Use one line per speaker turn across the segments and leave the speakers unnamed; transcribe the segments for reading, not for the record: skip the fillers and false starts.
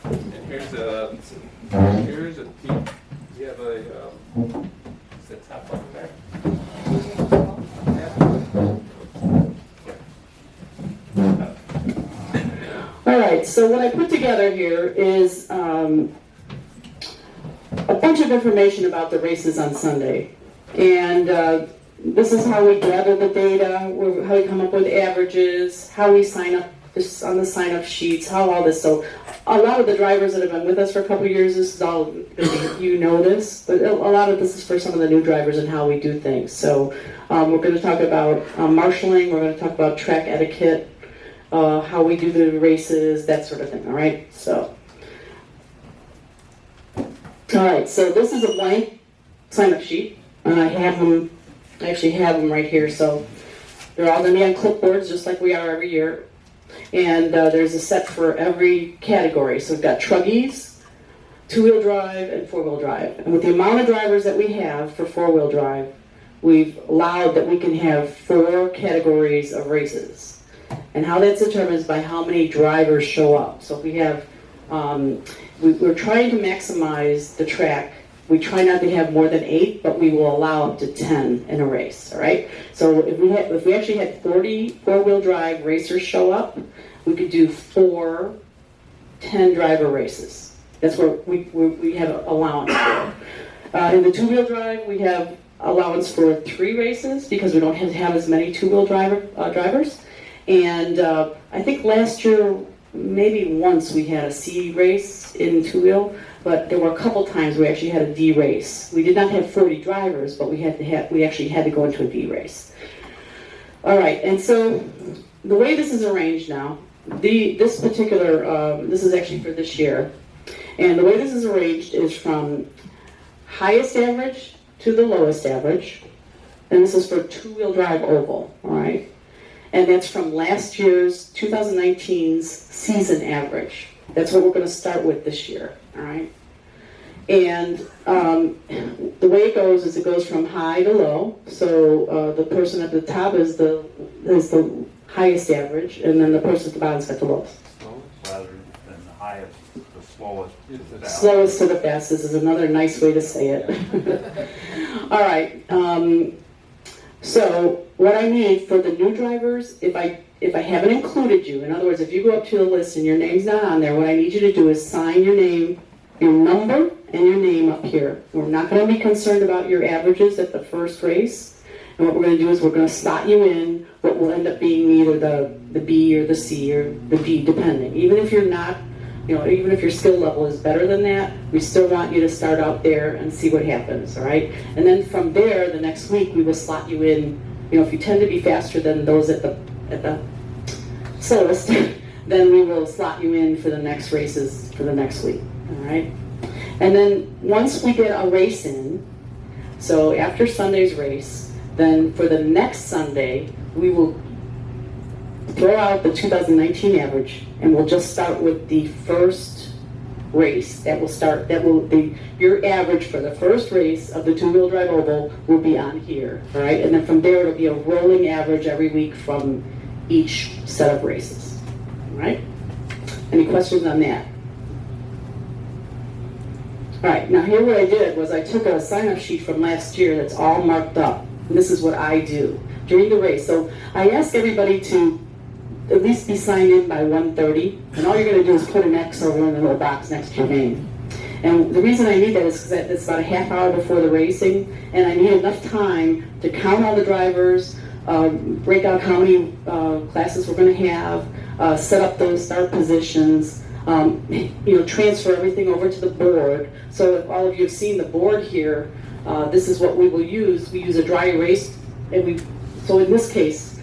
And here's a peek. We have a is that top button there?
All right, so what I put together here is a bunch of information about the races on Sunday. And this is how we gather the data, how we come up with averages, how we sign up on the sign-up sheets, how all this. So a lot of the drivers that have been with us for a couple of years, this is all, you know this, but a lot of this is for some of the new drivers and how we do things. So we're going to talk about marshalling, we're going to talk about track etiquette, how we do the races, that sort of thing, all right? So, all right, so this is a blank sign-up sheet, and I actually have them right here, so they're all going to be on clipboards just like we are every year. And there's a set for every category. So we've got truggies, two-wheel drive, and four-wheel drive. And with the amount of drivers that we have for four-wheel drive, we've allowed that we can have 4 categories of races. And how that's determined is by how many drivers show up. So if we have, we're trying to maximize the track. We try not to have more than 8, but we will allow up to 10 in a race, all right? So if we actually had 40 four-wheel drive racers show up, we could do 4 10-driver races. That's what we have allowance for. In the two-wheel drive, we have allowance for 3 races because we don't have as many two-wheel drivers. And I think last year, maybe once we had a C race in two-wheel, but there were a couple times we actually had a D race. We did not have 40 drivers, but we actually had to go into a D race. All right, and so the way this is arranged now, this is actually for this year, and the way this is arranged is from highest average to the lowest average, and this is for two-wheel drive oval, all right? And that's from last year's 2019's season average. That's what we're going to start with this year, all right? And the way it goes is it goes from high to low. So the person at the top is the highest average, and then the person at the bottom's got the lowest.
Rather than the highest, the slowest to the fastest.
Slowest to the fastest is another nice way to say it. All right. So what I need for the new drivers, if I haven't included you, in other words, if you go up to the list and your name's not on there, what I need you to do is sign your name, your number, and your name up here. We're not going to be concerned about your averages at the first race. And what we're going to do is we're going to slot you in what will end up being either the B or the C or the D, depending. Even if you're not, even if your skill level is better than that, we still want you to start out there and see what happens, all right? And then from there, the next week, we will slot you in. If you tend to be faster than those at the slowest, then we will slot you in for the next races for the next week, all right? And then once we get a race in, so after Sunday's race, then for the next Sunday, we will throw out the 2019 average, and we'll just start with the first race. Your average for the first race of the two-wheel drive oval will be on here, all right? And then from there, it'll be a rolling average every week from each set of races, all right? Any questions on that? All right, now here what I did was I took a sign-up sheet from last year that's all marked up. And this is what I do during the race. So I ask everybody to at least be signed in by 1:30, and all you're going to do is put an X over in the little box next to your name. And the reason I need that is because it's about a half hour before the racing, and I need enough time to count all the drivers, break out how many classes we're going to have, set up those start positions, transfer everything over to the board. So if all of you have seen the board here, this is what we will use. We use a dry erase, and so in this case,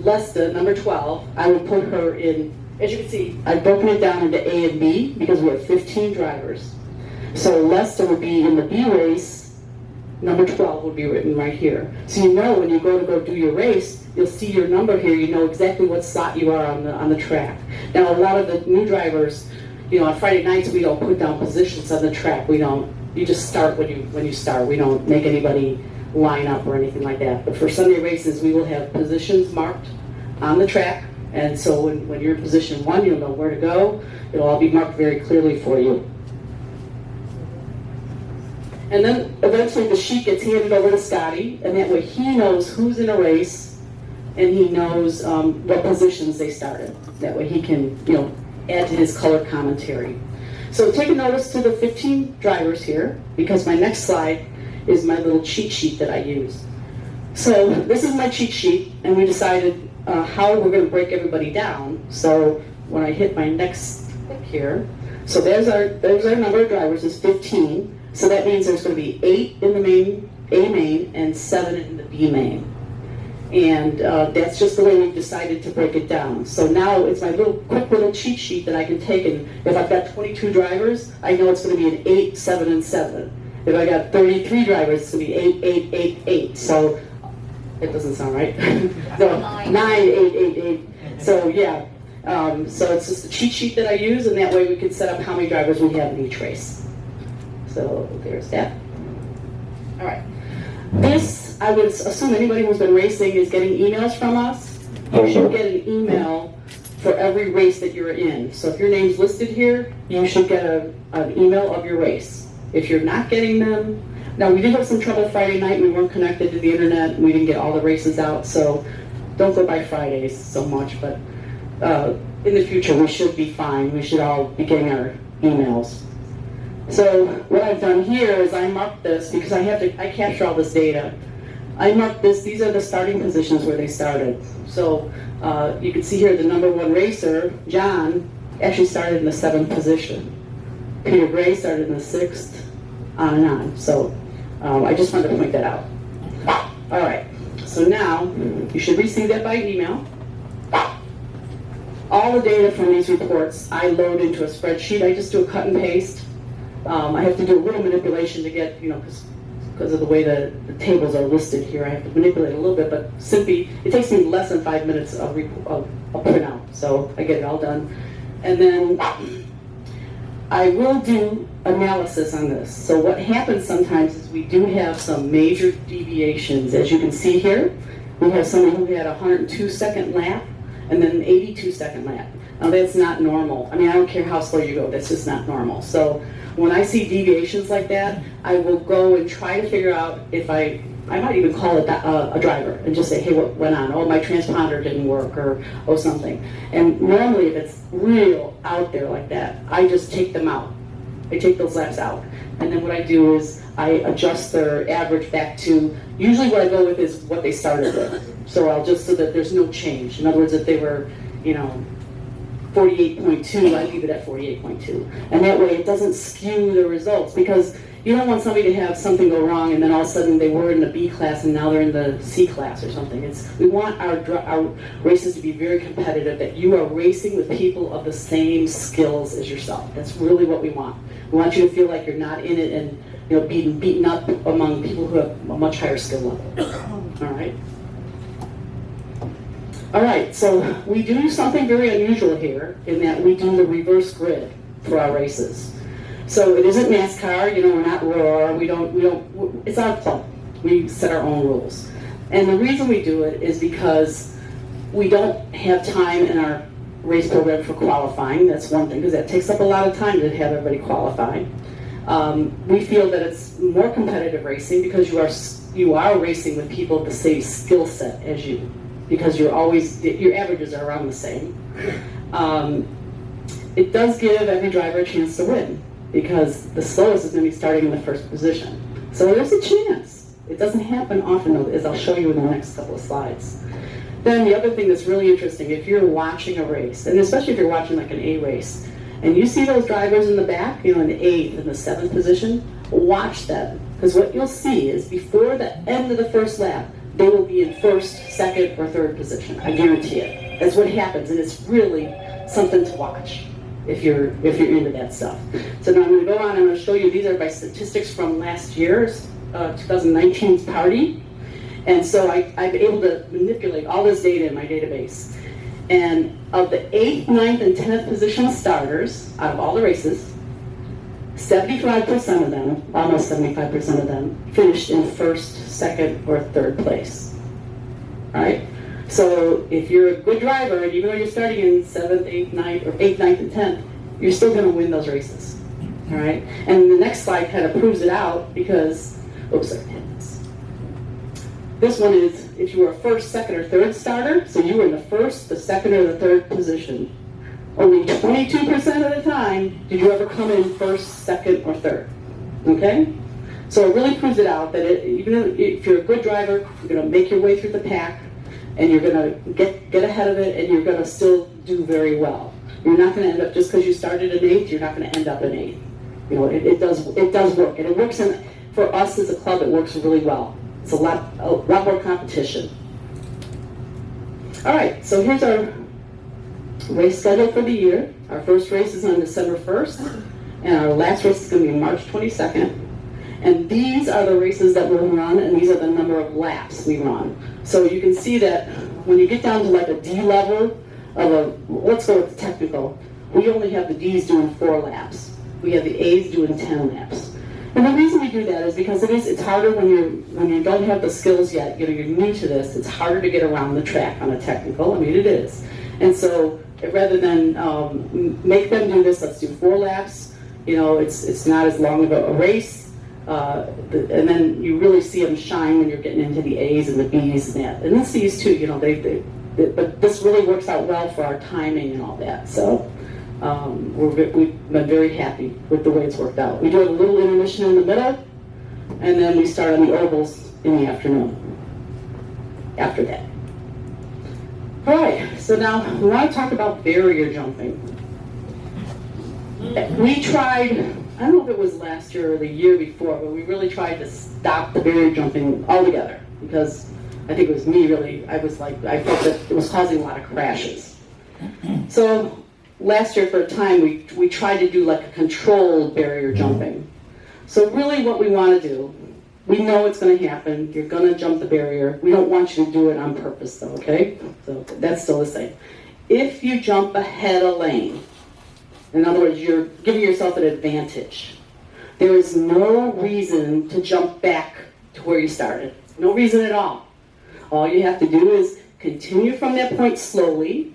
Lesta, number 12, I would put her in, as you can see, I've broken it down into A and B because we have 15 drivers. So Lesta would be in the B race, number 12 would be written right here. So when you go do your race, you'll see your number here, you know exactly what slot you are on the track. Now a lot of the new drivers, on Friday nights we don't put down positions on the track. You just start when you start. We don't make anybody line up or anything like that. But for Sunday races, we will have positions marked on the track, And so when you're in position 1, you'll know where to go. It'll all be marked very clearly for you. And then eventually the sheet gets handed over to Scotty, and that way he knows who's in a race, and he knows what positions they started. That way he can, add to his color commentary. So take a notice to the 15 drivers here, because my next slide is my little cheat sheet that I use. So this is my cheat sheet, and we decided how we're going to break everybody down. So when I hit my next click here, so there's our number of drivers is 15. So that means there's going to be 8 in the main, A main, and 7 in the B main. And that's just the way we've decided to break it down. So now it's my quick little cheat sheet that I can take, and if I've got 22 drivers, I know it's going to be an 8, 7, and 7. If I got 33 drivers, it's going to be 8, 8, 8, 8. So it doesn't sound right. No, 9, 8, 8, 8. So yeah, so it's just a cheat sheet that I use, and that way we can set up how many drivers we have in each race. So there's that. All right. This, I would assume anybody who's been racing is getting emails from us. You should get an email for every race that you're in. So if your name's listed here, you should get an email of your race. If you're not getting them, now we did have some trouble Friday night. We weren't connected to the internet. We didn't get all the races out, so don't go by Fridays so much. But in the future, we should be fine. We should all be getting our emails. So what I've done here is I marked this because I capture all this data. I marked this, these are the starting positions where they started. So you can see here the number 1 racer, John, actually started in the 7th position. Peter Gray started in the 6th, on and on. So I just wanted to point that out. All right, so now you should receive that by email. All the data from these reports I load into a spreadsheet. I just do a cut and paste. I have to do a little manipulation to get, because of the way the tables are listed here, I have to manipulate a little bit, but simply, it takes me less than 5 minutes of printout, so I get it all done. And then I will do analysis on this. So what happens sometimes is we do have some major deviations. As you can see here, we have someone who had a 102-second lap, and then an 82-second lap. Now that's not normal. I mean, I don't care how slow you go, that's just not normal. So when I see deviations like that, I will go and try to figure out if I might even call it a driver and just say, hey, what went on? Oh, my transponder didn't work, or oh, something. And normally if it's real out there like that, I just take them out. I take those laps out. And then what I do is I adjust their average back to, usually what I go with is what they started with. So I'll just, so that there's no change. In other words, if they were, 48.2, I leave it at 48.2. And that way it doesn't skew the results, because you don't want somebody to have something go wrong and then all of a sudden they were in the B class and now they're in the C class or something. We want our races to be very competitive, that you are racing with people of the same skills as yourself. That's really what we want. We want you to feel like you're not in it and beaten up among people who have a much higher skill level. All right. All right, so we do something very unusual here in that we do the reverse grid for our races. So it isn't NASCAR, we're not Roar, it's our club. We set our own rules. And the reason we do it is because we don't have time in our race program for qualifying. That's one thing, because that takes up a lot of time to have everybody qualify. We feel that it's more competitive racing because you are racing with people of the same skill set as you, because your averages are around the same. It does give every driver a chance to win, because the slowest is going to be starting in the first position. So there's a chance. It doesn't happen often, though, as I'll show you in the next couple of slides. Then the other thing that's really interesting, if you're watching a race, and especially if you're watching like an A race, and you see those drivers in the back, in the 8th and the 7th position, watch them. Because what you'll see is before the end of the first lap, they will be in 1st, 2nd, or 3rd position. I guarantee it. That's what happens, and it's really something to watch if you're into that stuff. So now I'm going to go on and I'm going to show you, these are by statistics from last year's 2019's party. And so I'm able to manipulate all this data in my database. And of the 8th, 9th, and 10th position starters, out of all the races, 75% of them, almost 75% of them, finished in 1st, 2nd, or 3rd place. All right? So if you're a good driver, even though you're starting in 7th, 8th, 9th, or 8th, 9th, and 10th, you're still going to win those races. All right? And the next slide kind of proves it out because, oops, sorry. This one is if you were a first, second, or third starter, so you were in the first, the second, or the third position. Only 22% of the time did you ever come in first, second, or third. Okay? So it really proves it out that even if you're a good driver, you're going to make your way through the pack, and you're going to get ahead of it, and you're going to still do very well. You're not going to end up, just because you started in 8th, you're not going to end up in 8th. You know, it does work, and it works for us as a club, it works really well. It's a lot more competition. All right, so here's our race schedule for the year. Our first race is on December 1st, and our last race is going to be March 22nd. And these are the races that we'll run, and these are the number of laps we run. So you can see that when you get down to like a D level of let's go with the technical, we only have the Ds doing 4 laps. We have the As doing 10 laps. And the reason we do that is because it's harder when you don't have the skills yet. You know, you're new to this. It's harder to get around the track on a technical. I mean, it is. And so rather than make them do this, let's do 4 laps. You know, it's not as long of a race. And then you really see them shine when you're getting into the A's and the B's and that. And the C's too. You know, but this really works out well for our timing and all that. So. We've been very happy with the way it's worked out. We do have a little intermission in the middle, and then we start on the ovals in the afternoon after that. All right, so now we want to talk about barrier jumping. We tried, I don't know if it was last year or the year before, but we really tried to stop the barrier jumping altogether because I think it was me really, I felt that it was causing a lot of crashes. So last year for a time, we tried to do like a controlled barrier jumping. So really what we want to do, we know it's going to happen. You're going to jump the barrier. We don't want you to do it on purpose though, okay? So that's still the same. If you jump ahead a lane, in other words, you're giving yourself an advantage. There is no reason to jump back to where you started. No reason at all. All you have to do is continue from that point slowly.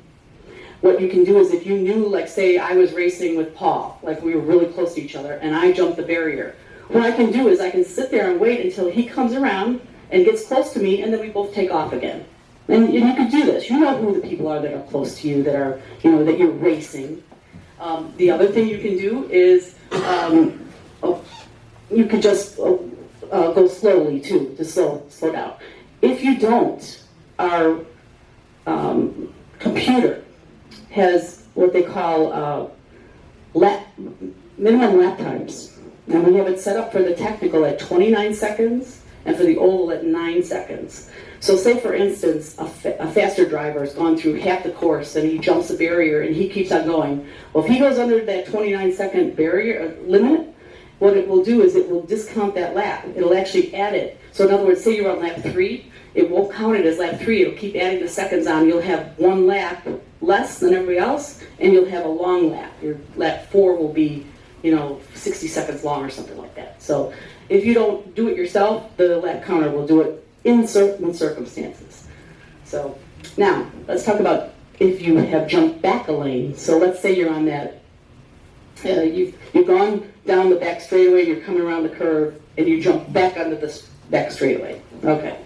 What you can do is if you knew, like say I was racing with Paul, like we were really close to each other, and I jumped the barrier. What I can do is I can sit there and wait until he comes around and gets close to me, and then we both take off again. And you can do this. You know who the people are that are close to you, that are, you know, that you're racing. The other thing you can do is you can just go slowly too, to slow down. If you don't, our computer has what they call minimum lap times. And we have it set up for the technical at 29 seconds and for the oval at 9 seconds. So say for instance, a faster driver has gone through half the course and he jumps a barrier and he keeps on going. Well, if he goes under that 29-second barrier limit, what it will do is it will discount that lap. It'll actually add it. So in other words, say you're on lap 3, it won't count it as lap 3. It'll keep adding the seconds on. You'll have 1 lap less than everybody else, and you'll have a long lap. Your lap 4 will be, 60 seconds long or something like that. So if you don't do it yourself, the lap counter will do it in certain circumstances. So now, let's talk about if you have jumped back a lane. So let's say you're on that, you've gone down the back straightaway, you're coming around the curve, and you jump back onto the back straightaway. Okay.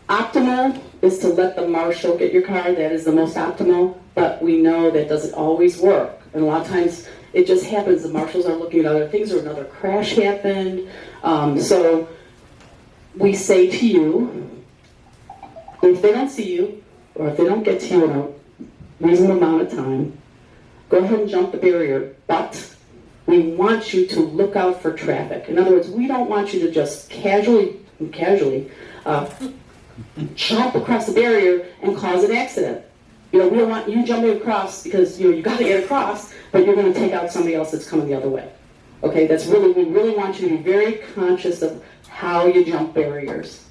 Optimal is to let the marshal get your car. That is the most optimal, but we know that doesn't always work. And a lot of times it just happens. The marshals are looking at other things or another crash happened. So we say to you, if they don't see you or if they don't get to you in a reasonable amount of time, go ahead and jump the barrier. But we want you to look out for traffic. In other words, we don't want you to just casually jump across the barrier and cause an accident. We don't want you jumping across because you got to get across, but you're going to take out somebody else that's coming the other way. Okay, we really want you to be very conscious of how you jump barriers.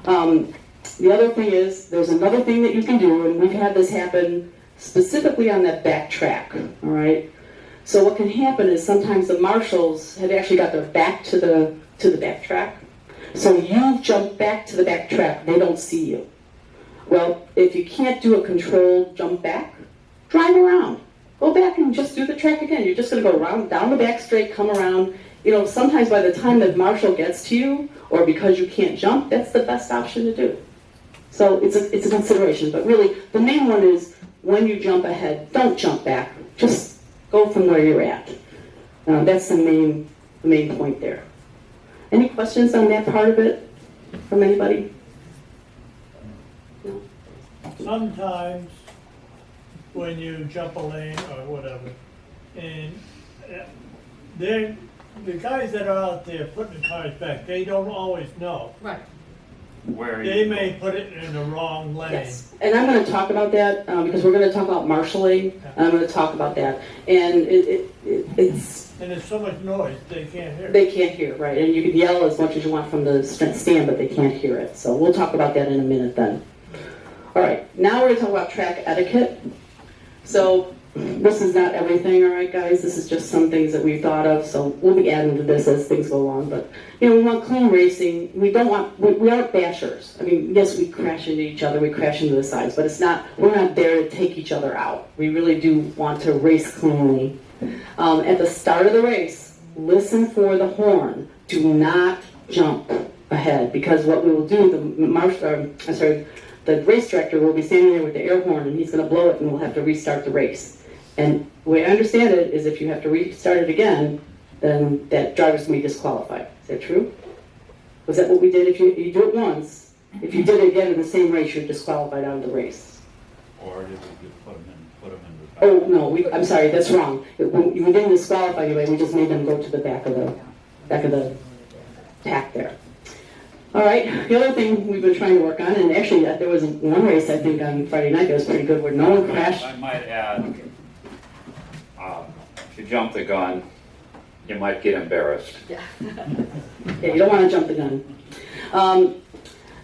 The other thing is, there's another thing that you can do, and we've had this happen specifically on that back track. All right. So what can happen is sometimes the marshals have actually got their back to the back track. So you jump back to the back track, they don't see you. Well, if you can't do a controlled jump back, drive around. Go back and just do the track again. You're just going to go around, down the back straight, come around. You know, sometimes by the time the marshal gets to you, or because you can't jump, that's the best option to do. So it's a consideration. But really, the main one is when you jump ahead, don't jump back. Just go from where you're at. That's the main point there. Any questions on that part of it from anybody? No?
Sometimes when you jump a lane or whatever, and the guys that are out there putting the cars back, they don't always know.
Right.
Where
They
you
may put it in the wrong lane.
Yes, and I'm going to talk about that because we're going to talk about marshalling. And I'm going to talk about that, and it's
And there's so much noise, they can't hear.
they can't hear, right? And you can yell as much as you want from the stand, but they can't hear it. So we'll talk about that in a minute then. All right, now we're going to talk about track etiquette. So this is not everything, all right, guys? This is just some things that we've thought of. So we'll be adding to this as things go along. But you know, we want clean racing. We don't want. We aren't bashers. I mean, yes, we crash into each other. We crash into the sides, but it's not. We're not there to take each other out. We really do want to race cleanly. At the start of the race, listen for the horn. Do not jump ahead, because what we will do, the race director will be standing there with the air horn, and he's going to blow it, and we'll have to restart the race. And the way I understand it is if you have to restart it again, then that driver's going to be disqualified. Is that true? Was that what we did? If you do it once, if you did it again in the same race, you're disqualified out of the race.
or did we just put them in the back?
Oh, no, I'm sorry, that's wrong. We didn't disqualify anybody, we just made them go to the back of the pack there. All right, the other thing we've been trying to work on, and actually there was one race I think on Friday night that was pretty good where no one crashed.
I might add, if you jump the gun, you might get embarrassed.
Yeah, you don't want to jump the gun.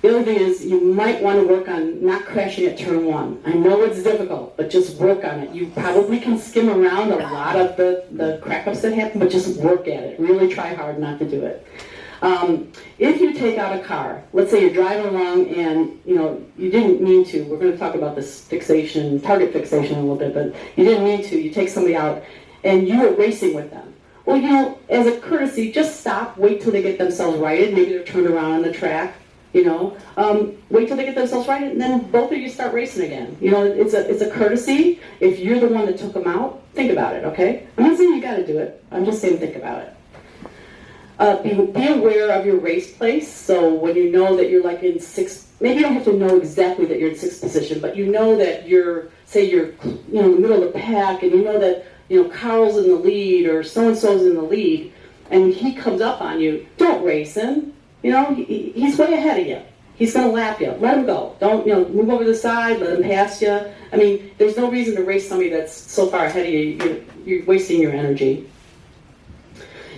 The other thing is you might want to work on not crashing at turn one. I know it's difficult, but just work on it. You probably can skim around a lot of the crack-ups that happen, but just work at it. Really try hard not to do it. If you take out a car, let's say you're driving along and you didn't mean to. We're going to talk about this fixation, target fixation a little bit, but you didn't mean to. You take somebody out and you were racing with them. Well, as a courtesy, just stop, wait till they get themselves righted. Maybe they're turned around on the track. Wait till they get themselves righted, and then both of you start racing again. It's a courtesy. If you're the one that took them out, think about it, okay? I'm not saying you got to do it. I'm just saying think about it. Be aware of your race place. So when you know that you're like in sixth, maybe you don't have to know exactly that you're in sixth position, but you know that you're in the middle of the pack, and you know that Carl's in the lead or so and so's in the lead, and he comes up on you. Don't race him. He's way ahead of you. He's going to lap you. Let him go. Don't move over to the side. Let him pass you. I mean, there's no reason to race somebody that's so far ahead of you. You're wasting your energy.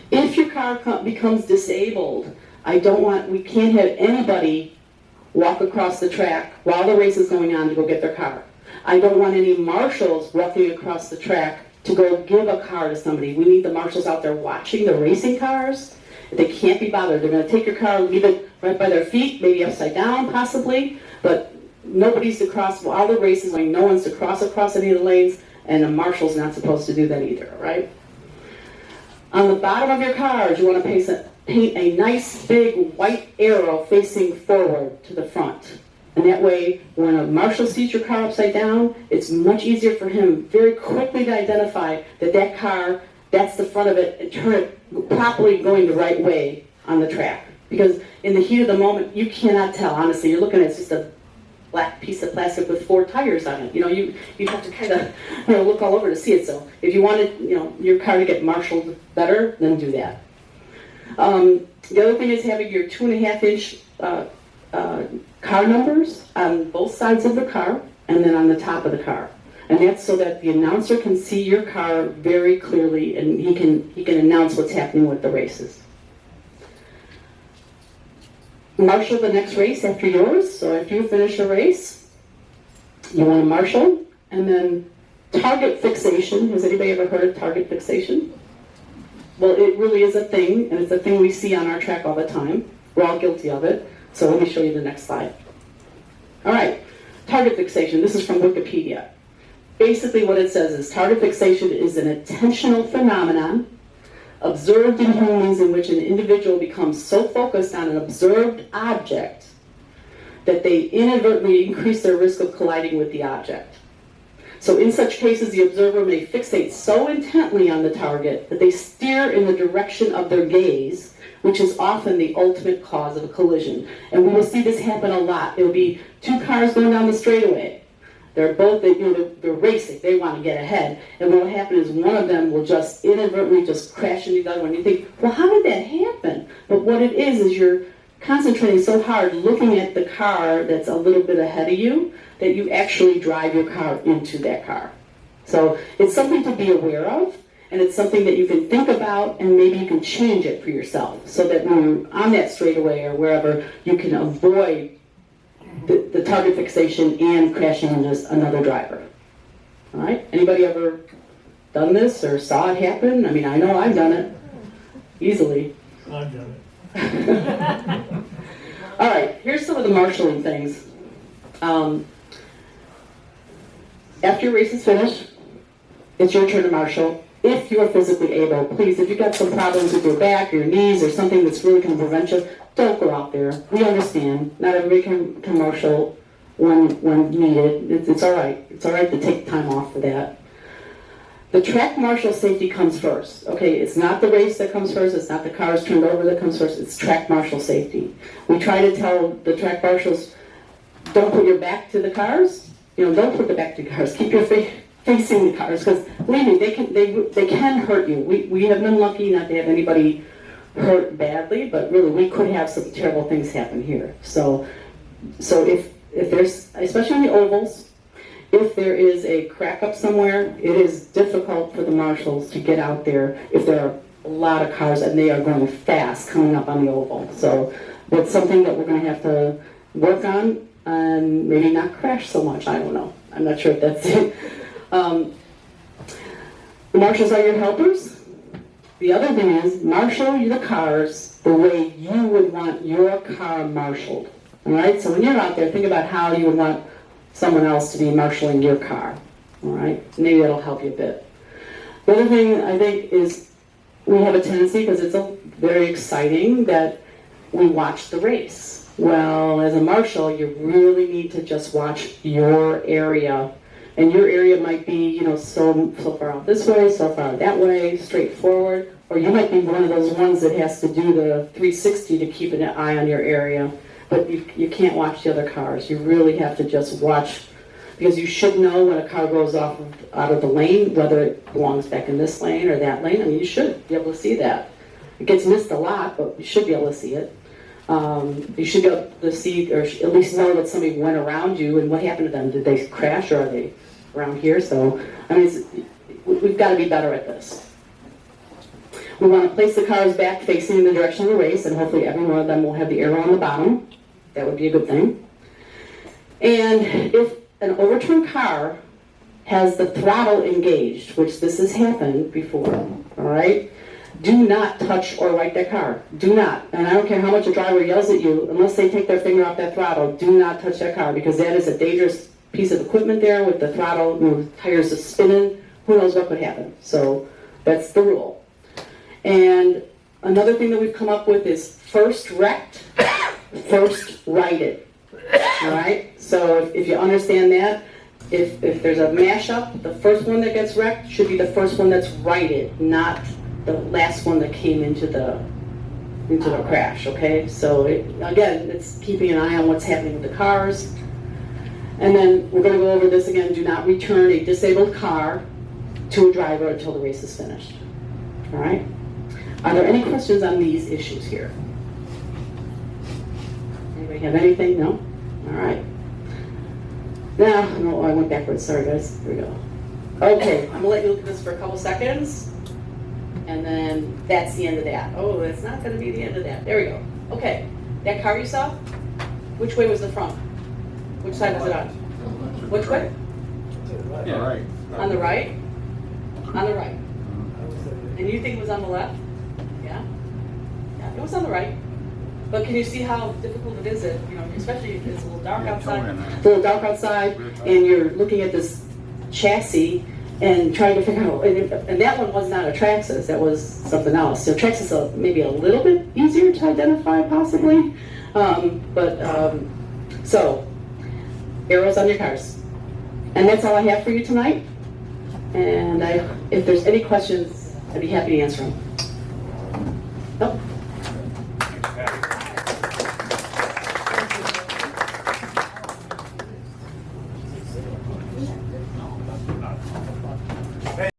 If your car becomes disabled, we can't have anybody walk across the track while the race is going on to go get their car. I don't want any marshals walking across the track to go give a car to somebody. We need the marshals out there watching the racing cars. They can't be bothered. They're going to take your car, leave it right by their feet, maybe upside down possibly, but nobody's to cross while the race is going. No one's to cross across any of the lanes, and the marshal's not supposed to do that either, right? On the bottom of your cars, you want to paint a nice big white arrow facing forward to the front. And that way, when a marshal sees your car upside down, it's much easier for him very quickly to identify that car, that's the front of it, and turn it properly going the right way on the track. Because in the heat of the moment, you cannot tell, honestly. You're looking at just a black piece of plastic with 4 tires on it. You have to kind of look all over to see it. So if you wanted your car to get marshaled better, then do that. The other thing is having your 2.5-inch car numbers on both sides of the car and then on the top of the car. And that's so that the announcer can see your car very clearly, and he can announce what's happening with the races. Marshal the next race after yours. So after you finish a race, you want to marshal, and then target fixation. Has anybody ever heard of target fixation? Well, it really is a thing, and it's a thing we see on our track all the time. We're all guilty of it. So let me show you the next slide. All right. target fixation. This is from Wikipedia. Basically what it says is target fixation is an intentional phenomenon observed in humans in which an individual becomes so focused on an observed object that they inadvertently increase their risk of colliding with the object. So in such cases, the observer may fixate so intently on the target that they steer in the direction of their gaze, which is often the ultimate cause of a collision. And we will see this happen a lot. It'll be two cars going down the straightaway. They're both, they're racing. They want to get ahead. And what will happen is one of them will just inadvertently just crash into the other one. You think, well, how did that happen? But what it is you're concentrating so hard looking at the car that's a little bit ahead of you that you actually drive your car into that car. So it's something to be aware of, and it's something that you can think about, and maybe you can change it for yourself so that when you're on that straightaway or wherever, you can avoid the target fixation and crashing into another driver. All right? Anybody ever done this or saw it happen? I mean, I know I've done it easily.
I've done it.
All right, here's some of the marshalling things. After your race is finished, it's your turn to marshal. If you're physically able, please, if you've got some problems with your back, your knees, or something that's really going to prevent you, don't go out there. We understand. Not everybody can marshal when needed. It's all right. It's all right to take time off for that. The track marshal safety comes first. Okay, it's not the race that comes first. It's not the cars turned over that comes first. It's track marshal safety. We try to tell the track marshals, don't put your back to the cars. Don't put the back to the cars. Keep your facing the cars, because believe me, they can hurt you. We have been lucky not to have anybody hurt badly, but really we could have some terrible things happen here. So if there's, especially on the ovals, if there is a crack up somewhere, it is difficult for the marshals to get out there if there are a lot of cars and they are going fast coming up on the oval. So that's something that we're going to have to work on and maybe not crash so much. I don't know. I'm not sure if that's it. The marshals are your helpers. The other thing is, marshal the cars the way you would want your car marshaled. All right? So when you're out there, think about how you would want someone else to be marshaling your car. All right? Maybe that'll help you a bit. The other thing I think is we have a tendency, because it's very exciting, that we watch the race. Well, as a marshal, you really need to just watch your area. And your area might be, so far out this way, so far out that way, straightforward. Or you might be one of those ones that has to do the 360 to keep an eye on your area. But you can't watch the other cars. You really have to just watch, because you should know when a car goes out of the lane, whether it belongs back in this lane or that lane. I mean, you should be able to see that. It gets missed a lot, but you should be able to see it. You should be able to see, or at least know that somebody went around you and what happened to them. Did they crash, or are they around here? So, I mean, we've got to be better at this. We want to place the cars back facing in the direction of the race, and hopefully every one of them will have the arrow on the bottom. That would be a good thing. And if an overturned car has the throttle engaged, which this has happened before, all right, do not touch or right that car. Do not. And I don't care how much a driver yells at you, unless they take their finger off that throttle, do not touch that car, because that is a dangerous piece of equipment there with the throttle, the tires are spinning, who knows what could happen. So that's the rule. And another thing that we've come up with is first wrecked, first righted. All right? So if you understand that, if there's a mashup, the first one that gets wrecked should be the first one that's righted, not the last one that came into the crash, okay? So again, it's keeping an eye on what's happening with the cars. And then we're going to go over this again. Do not return a disabled car to a driver until the race is finished. All right? Are there any questions on these issues here? Anybody have anything? No? All right. Now, no, I went backwards. Sorry, guys. Here we go. Okay, I'm going to let you look at this for a couple seconds. And then that's the end of that. Oh, that's not going to be the end of that. There we go. Okay, that car you saw, which way was the front? Which side was it on? Which way?
Yeah, right.
On the right? On the right. And you think it was on the left? Yeah? Yeah, it was on the right. But can you see how difficult it is, especially if it's a little dark
Yeah,
outside?
towing,
It's a little dark outside, and you're looking at this chassis and trying to figure out, and that one was not a Traxxas, that was something else. So Traxxas is maybe a little bit easier to identify possibly, so arrows on your cars. And that's all I have for you tonight. And if there's any questions, I'd be happy to answer them.